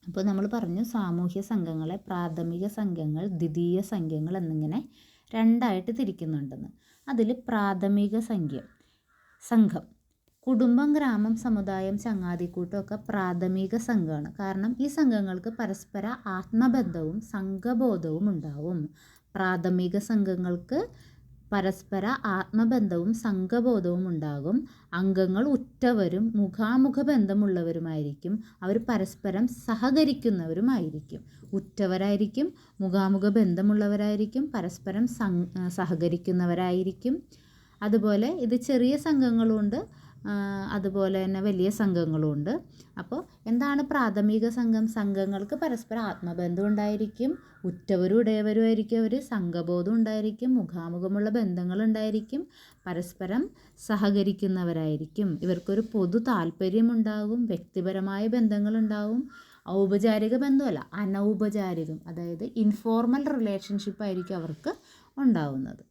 അപ്പോൾ നമ്മൾ പറഞ്ഞു സാമൂഹ്യ സംഘങ്ങളെ പ്രാഥമിക സംഘങ്ങൾ, ദ്വിതീയ സംഘങ്ങൾ എന്നിങ്ങനെ രണ്ടായിട്ട് തിരിക്കുന്നുണ്ടെന്ന്. അതിൽ പ്രാഥമിക സംഘം കുടുംബം, ഗ്രാമം, സമുദായം, ചങ്ങാതിക്കൂട്ടമൊക്കെ പ്രാഥമിക സംഘമാണ്. കാരണം ഈ സംഘങ്ങൾക്ക് പരസ്പര ആത്മബന്ധവും സംഘബോധവും ഉണ്ടാവും. പ്രാഥമിക സംഘങ്ങൾക്ക് പരസ്പര ആത്മബന്ധവും സംഘബോധവും ഉണ്ടാകും. അംഗങ്ങൾ ഉറ്റവരും മുഖാമുഖ ബന്ധമുള്ളവരുമായിരിക്കും. അവർ പരസ്പരം സഹകരിക്കുന്നവരുമായിരിക്കും. ഉറ്റവരായിരിക്കും, മുഖാമുഖ ബന്ധമുള്ളവരായിരിക്കും, പരസ്പരം സഹകരിക്കുന്നവരായിരിക്കും. അതുപോലെ ഇത് ചെറിയ സംഘങ്ങളുണ്ട്, അതുപോലെ തന്നെ വലിയ സംഘങ്ങളുമുണ്ട്. അപ്പോൾ എന്താണ് പ്രാഥമിക സംഘങ്ങൾക്ക് പരസ്പരം ആത്മബന്ധം ഉണ്ടായിരിക്കും, ഉറ്റവരും ഉടയവരുമായിരിക്കും, അവർ സംഘബോധം ഉണ്ടായിരിക്കും, മുഖാമുഖമുള്ള ബന്ധങ്ങളുണ്ടായിരിക്കും, പരസ്പരം സഹകരിക്കുന്നവരായിരിക്കും. ഇവർക്കൊരു പൊതു താല്പര്യമുണ്ടാകും, വ്യക്തിപരമായ ബന്ധങ്ങളുണ്ടാകും. ഔപചാരിക ബന്ധമല്ല, അനൗപചാരികം, അതായത് ഇൻഫോർമൽ റിലേഷൻഷിപ്പ് ആയിരിക്കും അവർക്ക് ഉണ്ടാകുന്നത്.